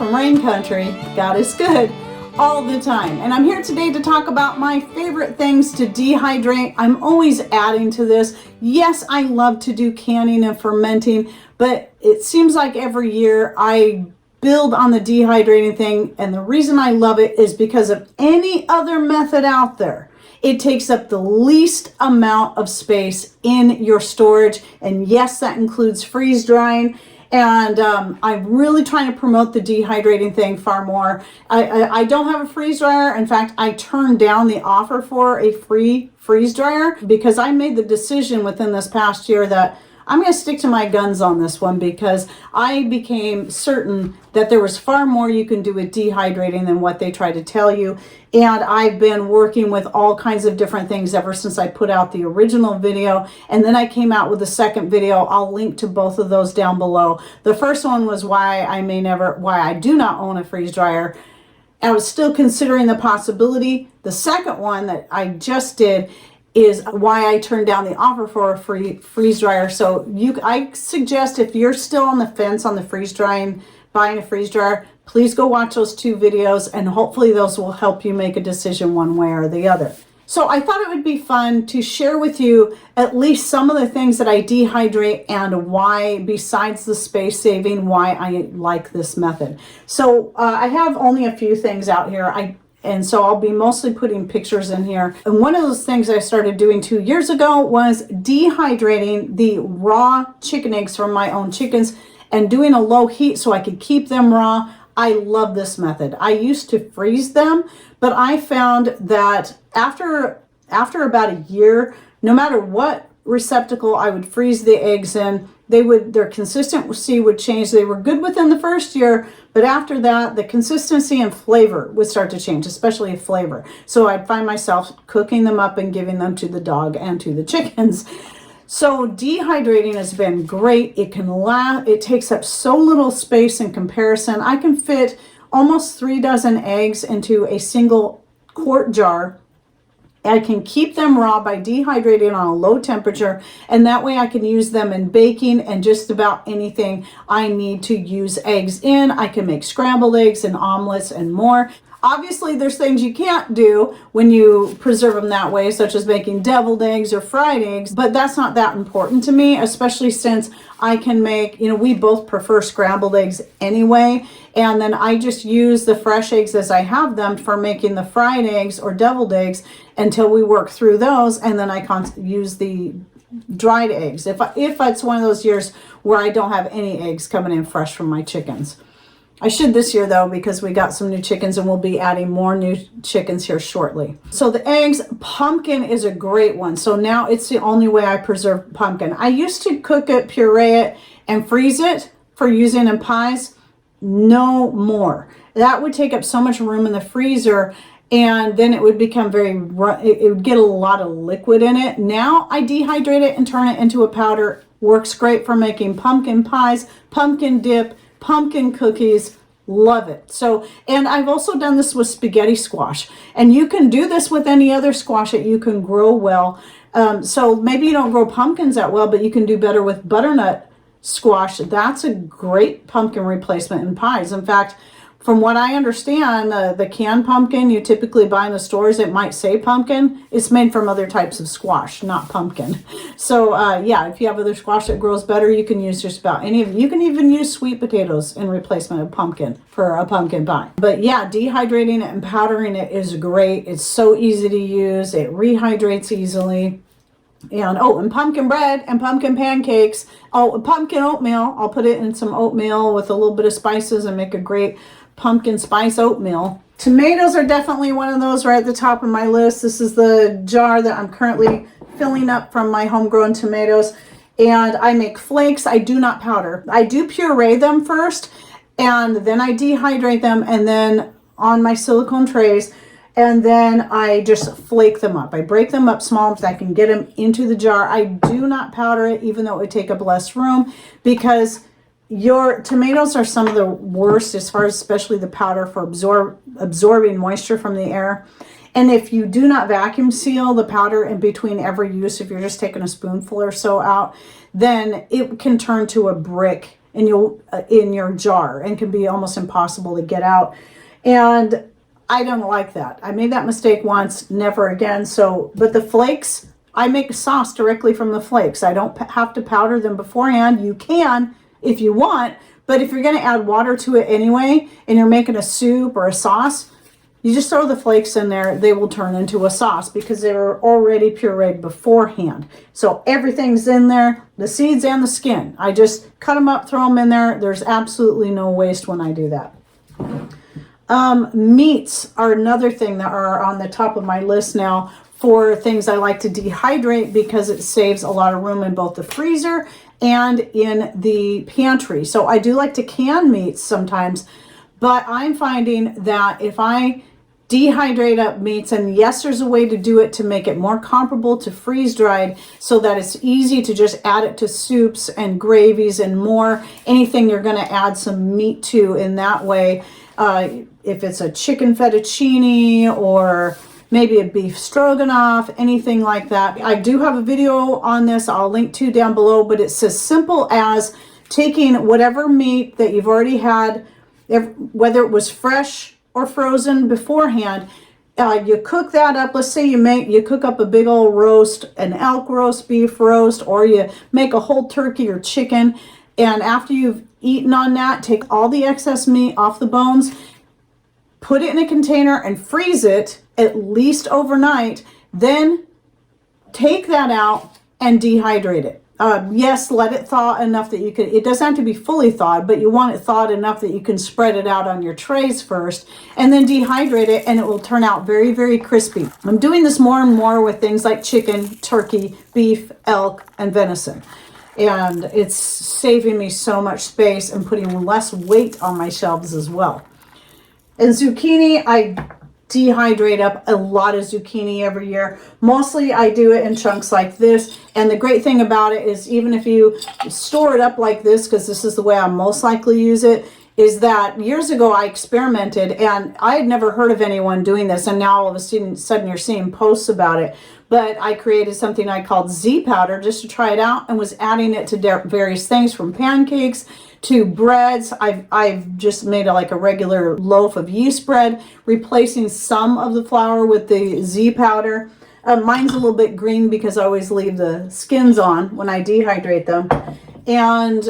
from rain country. God is good all the time. And I'm here today to talk about my favorite things to dehydrate. I'm always adding to this. Yes, I love to do canning and fermenting, but it seems like every year I build on the dehydrating thing. And the reason I love it is because of any other method out there. It takes up the least amount of space in your storage. And yes, that includes freeze drying. And I'm really trying to promote the dehydrating thing far more. I don't have a freeze dryer. In fact, I turned down the offer for a free freeze dryer because I made the decision within this past year that I'm going to stick to my guns on this one, because I became certain that there was far more you can do with dehydrating than what they try to tell you. And I've been working with all kinds of different things ever since I put out the original video. And then I came out with the second video. I'll link to both of those down below. The first one was why I do not own a freeze dryer. I was still considering the possibility. The second one that I just did is why I turned down the offer for a free freeze dryer. So I suggest, if you're still on the fence on the buying a freeze dryer, please go watch those two videos, and hopefully those will help you make a decision one way or the other. So I thought it would be fun to share with you at least some of the things that I dehydrate and why, besides the space saving, why I like this method. So I have only a few things out here. And so I'll be mostly putting pictures in here. And one of those things I started doing 2 years ago was dehydrating the raw chicken eggs from my own chickens and doing a low heat so I could keep them raw. I love this method. I used to freeze them, but I found that after about a year, no matter what receptacle I would freeze the eggs in, their consistency would change. They were good within the first year, but after that, the consistency and flavor would start to change, especially flavor. So I'd find myself cooking them up and giving them to the dog and to the chickens. So dehydrating has been great. It takes up so little space in comparison. I can fit almost 3 dozen eggs into a single quart jar. I can keep them raw by dehydrating on a low temperature, and that way I can use them in baking and just about anything I need to use eggs in. I can make scrambled eggs and omelets and more. Obviously, there's things you can't do when you preserve them that way, such as making deviled eggs or fried eggs, but that's not that important to me, especially since I can make, we both prefer scrambled eggs anyway, and then I just use the fresh eggs as I have them for making the fried eggs or deviled eggs until we work through those, and then I use the dried eggs if it's one of those years where I don't have any eggs coming in fresh from my chickens. I should this year though, because we got some new chickens and we'll be adding more new chickens here shortly. So the eggs, pumpkin is a great one. So now it's the only way I preserve pumpkin. I used to cook it, puree it, and freeze it for using in pies. No more. That would take up so much room in the freezer, and then it would become it would get a lot of liquid in it. Now I dehydrate it and turn it into a powder. Works great for making pumpkin pies, pumpkin dip, pumpkin cookies. Love it. So, and I've also done this with spaghetti squash, and you can do this with any other squash that you can grow well. So maybe you don't grow pumpkins that well, but you can do better with butternut squash. That's a great pumpkin replacement in pies. In fact, from what I understand, the canned pumpkin you typically buy in the stores, it might say pumpkin. It's made from other types of squash, not pumpkin. So yeah, if you have other squash that grows better, you can use just about any of it. You can even use sweet potatoes in replacement of pumpkin for a pumpkin pie. But yeah, dehydrating it and powdering it is great. It's so easy to use. It rehydrates easily. And pumpkin bread and pumpkin pancakes. Pumpkin oatmeal. I'll put it in some oatmeal with a little bit of spices and make a great pumpkin spice oatmeal. Tomatoes are definitely one of those right at the top of my list. This is the jar that I'm currently filling up from my homegrown tomatoes. And I make flakes. I do not powder. I do puree them first, and then I dehydrate them, and then on my silicone trays, and then I just flake them up. I break them up small so I can get them into the jar. I do not powder it, even though it would take up less room, because your tomatoes are some of the worst as far as especially the powder for absorbing moisture from the air. And if you do not vacuum seal the powder in between every use, if you're just taking a spoonful or so out, then it can turn to a brick in your jar and can be almost impossible to get out. And I don't like that. I made that mistake once, never again. So, but the flakes, I make sauce directly from the flakes. I don't have to powder them beforehand. You can if you want, but if you're going to add water to it anyway, and you're making a soup or a sauce, you just throw the flakes in there. They will turn into a sauce because they were already pureed beforehand. So everything's in there, the seeds and the skin. I just cut them up, throw them in there. There's absolutely no waste when I do that. Meats are another thing that are on the top of my list now for things I like to dehydrate because it saves a lot of room in both the freezer and in the pantry. So I do like to can meats sometimes, but I'm finding that if I dehydrate up meats, and yes, there's a way to do it to make it more comparable to freeze dried so that it's easy to just add it to soups and gravies and more, anything you're going to add some meat to in that way. If it's a chicken fettuccine or maybe a beef stroganoff, anything like that. I do have a video on this I'll link to down below, but it's as simple as taking whatever meat that you've already had, whether it was fresh or frozen beforehand, you cook that up. Let's say you cook up a big old roast, an elk roast, beef roast, or you make a whole turkey or chicken, and after you've eaten on that, take all the excess meat off the bones, put it in a container and freeze it at least overnight, then take that out and dehydrate it. Yes, let it thaw enough that you can, it doesn't have to be fully thawed, but you want it thawed enough that you can spread it out on your trays first and then dehydrate it, and it will turn out very, very crispy. I'm doing this more and more with things like chicken, turkey, beef, elk, and venison. And it's saving me so much space and putting less weight on my shelves as well. And zucchini, I dehydrate up a lot of zucchini every year. Mostly I do it in chunks like this. And the great thing about it is even if you store it up like this, because this is the way I most likely use it, is that years ago I experimented and I had never heard of anyone doing this. And now all of a sudden you're seeing posts about it. But I created something I called Z powder just to try it out and was adding it to various things from pancakes to breads. I've just made like a regular loaf of yeast bread, replacing some of the flour with the Z powder. Mine's a little bit green because I always leave the skins on when I dehydrate them. And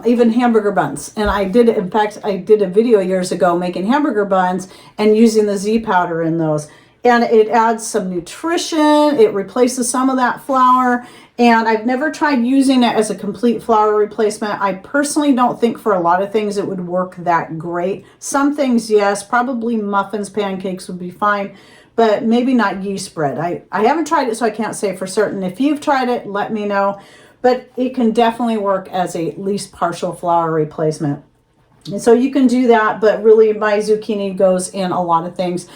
even hamburger buns. And I did a video years ago making hamburger buns and using the Z powder in those. And it adds some nutrition, it replaces some of that flour, and I've never tried using it as a complete flour replacement. I personally don't think for a lot of things it would work that great. Some things, yes, probably muffins, pancakes would be fine, but maybe not yeast bread. I haven't tried it, so I can't say for certain. If you've tried it, let me know, but it can definitely work as a at least partial flour replacement. And so you can do that, but really my zucchini goes in a lot of things.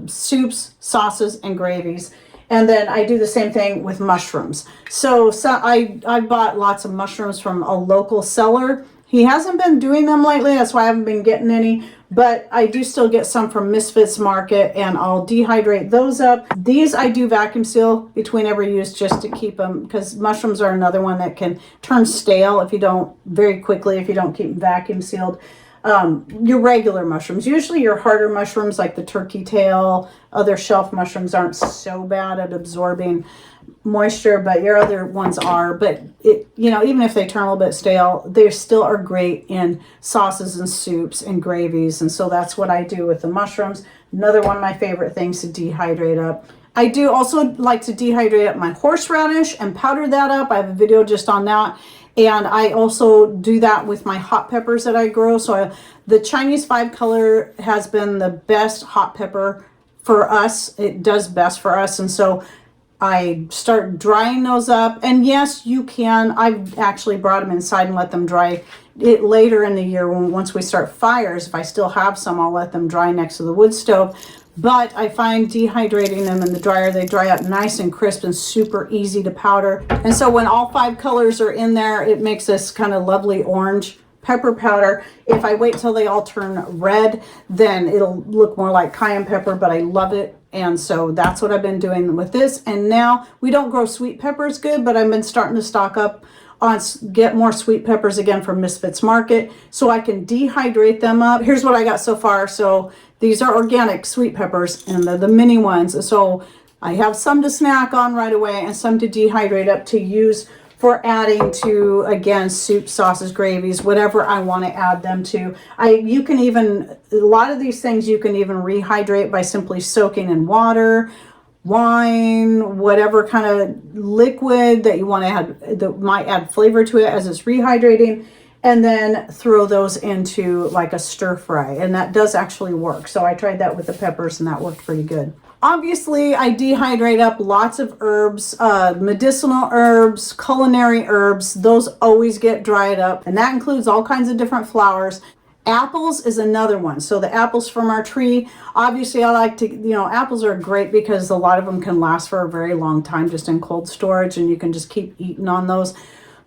Soups, sauces, and gravies. And then I do the same thing with mushrooms. So I bought lots of mushrooms from a local seller. He hasn't been doing them lately, that's why I haven't been getting any, but I do still get some from Misfits Market, and I'll dehydrate those up. These I do vacuum seal between every use just to keep them, because mushrooms are another one that can turn stale if you don't, very quickly, if you don't keep them vacuum sealed. Your regular mushrooms, usually your harder mushrooms like the turkey tail, other shelf mushrooms aren't so bad at absorbing moisture, but your other ones are. But even if they turn a little bit stale, they still are great in sauces and soups and gravies. And so that's what I do with the mushrooms. Another one of my favorite things to dehydrate up. I do also like to dehydrate up my horseradish and powder that up. I have a video just on that. And I also do that with my hot peppers that I grow. So the Chinese 5-color has been the best hot pepper for us. It does best for us. And so I start drying those up. And yes, you can. I've actually brought them inside and let them dry it later in the year once we start fires. If I still have some, I'll let them dry next to the wood stove. But I find dehydrating them in the dryer, they dry up nice and crisp and super easy to powder. And so when all 5 colors are in there, it makes this kind of lovely orange pepper powder. If I wait till they all turn red, then it'll look more like cayenne pepper, but I love it. And so that's what I've been doing with this. And now we don't grow sweet peppers good, but I've been starting to stock up on get more sweet peppers again from Misfits Market so I can dehydrate them up. Here's what I got so far. So these are organic sweet peppers, and they're the mini ones. So I have some to snack on right away and some to dehydrate up to use for adding to, again, soup, sauces, gravies, whatever I want to add them to. You can even, a lot of these things you can even rehydrate by simply soaking in water, wine, whatever kind of liquid that you want to add that might add flavor to it as it's rehydrating, and then throw those into like a stir fry, and that does actually work. So I tried that with the peppers and that worked pretty good. Obviously, I dehydrate up lots of herbs, medicinal herbs, culinary herbs. Those always get dried up, and that includes all kinds of different flowers. Apples is another one. So the apples from our tree, obviously I like to, apples are great because a lot of them can last for a very long time just in cold storage, and you can just keep eating on those.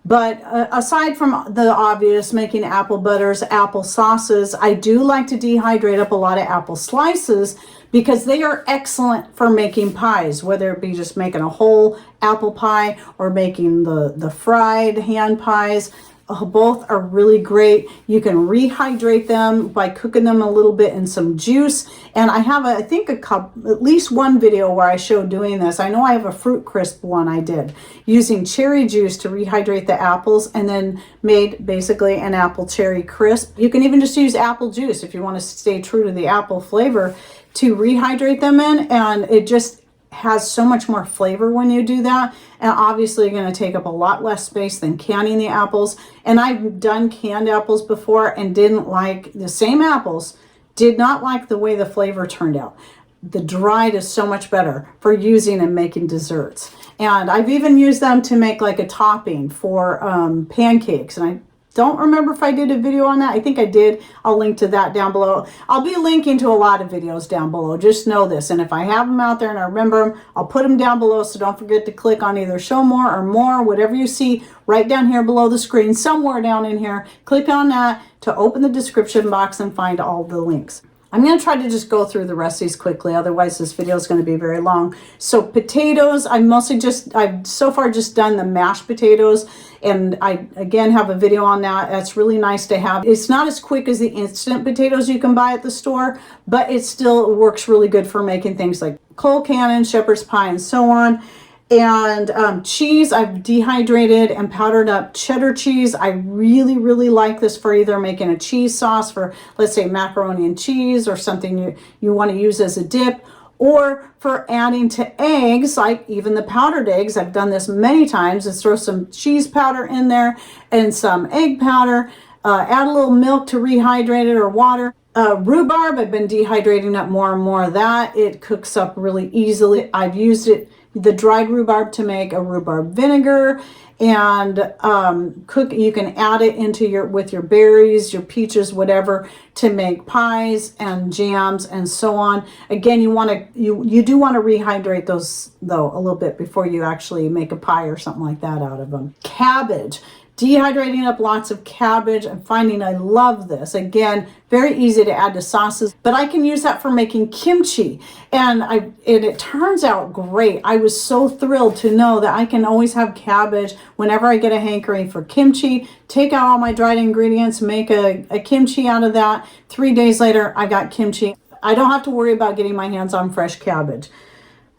But aside from the obvious, making apple butters, apple sauces, I do like to dehydrate up a lot of apple slices because they are excellent for making pies, whether it be just making a whole apple pie or making the fried hand pies. Both are really great. You can rehydrate them by cooking them a little bit in some juice. And I have, I think, at least one video where I showed doing this. I know I have a fruit crisp one I did using cherry juice to rehydrate the apples and then made basically an apple cherry crisp. You can even just use apple juice if you want to stay true to the apple flavor to rehydrate them in, and it just has so much more flavor when you do that, and obviously you're going to take up a lot less space than canning the apples. And I've done canned apples before and didn't like the same apples, did not like the way the flavor turned out. The dried is so much better for using and making desserts, and I've even used them to make like a topping for pancakes, and I don't remember if I did a video on that. I think I did. I'll link to that down below. I'll be linking to a lot of videos down below. Just know this. And if I have them out there and I remember them, I'll put them down below. So don't forget to click on either show more or more, whatever you see right down here below the screen, somewhere down in here. Click on that to open the description box and find all the links. I'm going to try to just go through the rest of these quickly, otherwise this video is going to be very long. So potatoes, I've so far just done the mashed potatoes, and I again have a video on that. That's really nice to have. It's not as quick as the instant potatoes you can buy at the store, but it still works really good for making things like Cole Cannon, shepherd's pie, and so on. And cheese, I've dehydrated and powdered up cheddar cheese. I really, really like this for either making a cheese sauce for, let's say, macaroni and cheese, or something you want to use as a dip, or for adding to eggs, like even the powdered eggs. I've done this many times. Just throw some cheese powder in there and some egg powder. Add a little milk to rehydrate it, or water. Rhubarb, I've been dehydrating up more and more of that. It cooks up really easily. I've used the dried rhubarb to make a rhubarb vinegar, and you can add it into with your berries, your peaches, whatever, to make pies and jams and so on. Again, you do want to rehydrate those though a little bit before you actually make a pie or something like that out of them. Cabbage. Dehydrating up lots of cabbage. I'm finding I love this. Again, very easy to add to sauces, but I can use that for making kimchi, and it turns out great. I was so thrilled to know that I can always have cabbage whenever I get a hankering for kimchi. Take out all my dried ingredients, make a kimchi out of that. 3 days later, I got kimchi. I don't have to worry about getting my hands on fresh cabbage.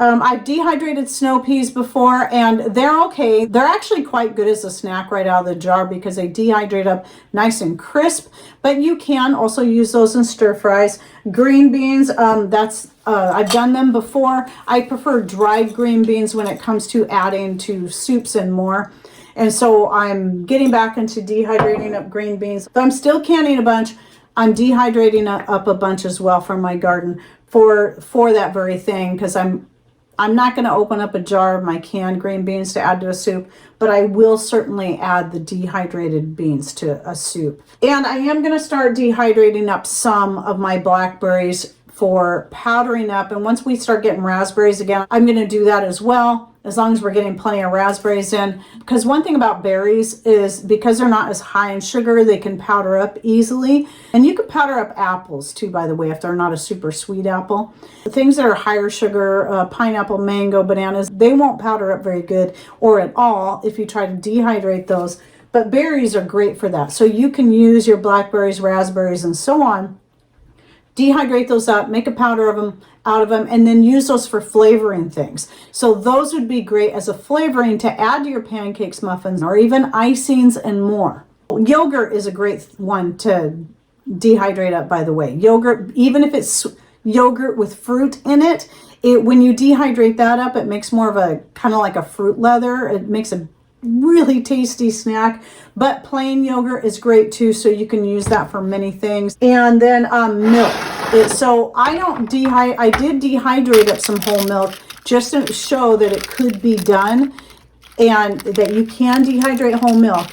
I've dehydrated snow peas before, and they're okay. They're actually quite good as a snack right out of the jar because they dehydrate up nice and crisp, but you can also use those in stir fries. Green beans, I've done them before. I prefer dried green beans when it comes to adding to soups and more. And so I'm getting back into dehydrating up green beans. But I'm still canning a bunch. I'm dehydrating up a bunch as well from my garden for that very thing, because I'm not going to open up a jar of my canned green beans to add to a soup, but I will certainly add the dehydrated beans to a soup. And I am going to start dehydrating up some of my blackberries for powdering up. And once we start getting raspberries again, I'm going to do that as well, as long as we're getting plenty of raspberries in. Because one thing about berries is because they're not as high in sugar, they can powder up easily. And you can powder up apples too, by the way, if they're not a super sweet apple. The things that are higher sugar, pineapple, mango, bananas, they won't powder up very good or at all if you try to dehydrate those. But berries are great for that. So you can use your blackberries, raspberries, and so on, dehydrate those up, make a powder out of them, and then use those for flavoring things. So those would be great as a flavoring to add to your pancakes, muffins, or even icings and more. Yogurt is a great one to dehydrate up, by the way. Yogurt, even if it's yogurt with fruit in it, when you dehydrate that up, it makes more of a kind of like a fruit leather. It makes a really tasty snack. But plain yogurt is great too, so you can use that for many things. And then milk. So I did dehydrate up some whole milk just to show that it could be done and that you can dehydrate whole milk.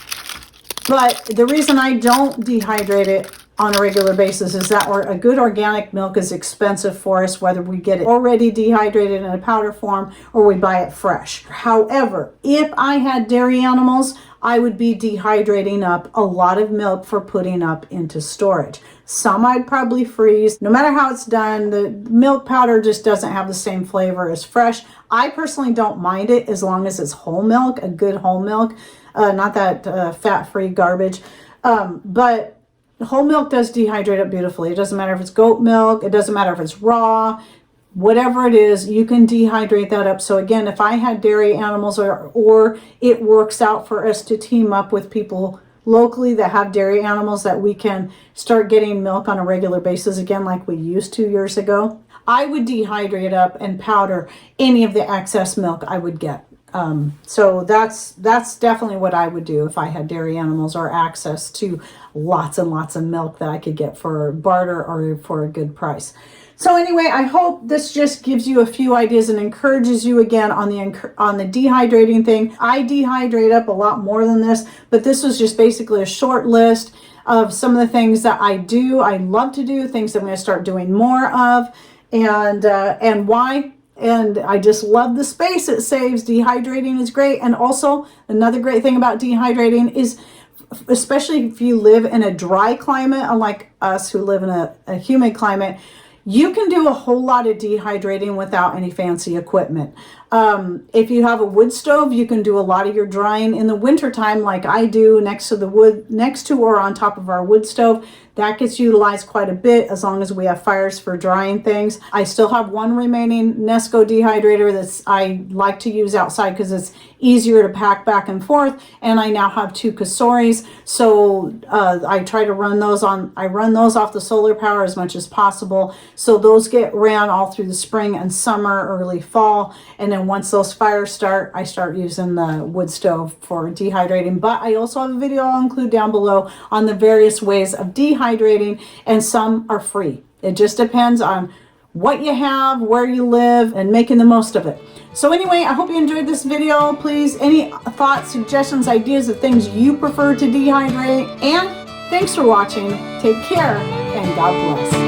But the reason I don't dehydrate it on a regular basis is that a good organic milk is expensive for us, whether we get it already dehydrated in a powder form or we buy it fresh. However, if I had dairy animals, I would be dehydrating up a lot of milk for putting up into storage. Some I'd probably freeze. No matter how it's done, the milk powder just doesn't have the same flavor as fresh. I personally don't mind it as long as it's whole milk, a good whole milk, not that fat-free garbage. But whole milk does dehydrate up beautifully. It doesn't matter if it's goat milk. It doesn't matter if it's raw. Whatever it is, you can dehydrate that up. So again, if I had dairy animals or it works out for us to team up with people locally that have dairy animals that we can start getting milk on a regular basis again like we used to years ago, I would dehydrate up and powder any of the excess milk I would get. So that's definitely what I would do if I had dairy animals or access to lots and lots of milk that I could get for barter or for a good price. So anyway, I hope this just gives you a few ideas and encourages you again on the dehydrating thing. I dehydrate up a lot more than this, but this was just basically a short list of some of the things that I do. I love to do, things I'm going to start doing more of, and why. And I just love the space it saves. Dehydrating is great. And also another great thing about dehydrating is, especially if you live in a dry climate, unlike us who live in a humid climate, you can do a whole lot of dehydrating without any fancy equipment. If you have a wood stove, you can do a lot of your drying in the wintertime like I do next to or on top of our wood stove. That gets utilized quite a bit as long as we have fires for drying things. I still have one remaining Nesco dehydrator that I like to use outside because it's easier to pack back and forth. And I now have 2 Casoris. So I try to run those off the solar power as much as possible. So those get ran all through the spring and summer, early fall. And then once those fires start, I start using the wood stove for dehydrating. But I also have a video I'll include down below on the various ways of dehydrating, and some are free. It just depends on what you have, where you live, and making the most of it. So anyway, I hope you enjoyed this video. Please, any thoughts, suggestions, ideas of things you prefer to dehydrate, and thanks for watching. Take care, and God bless.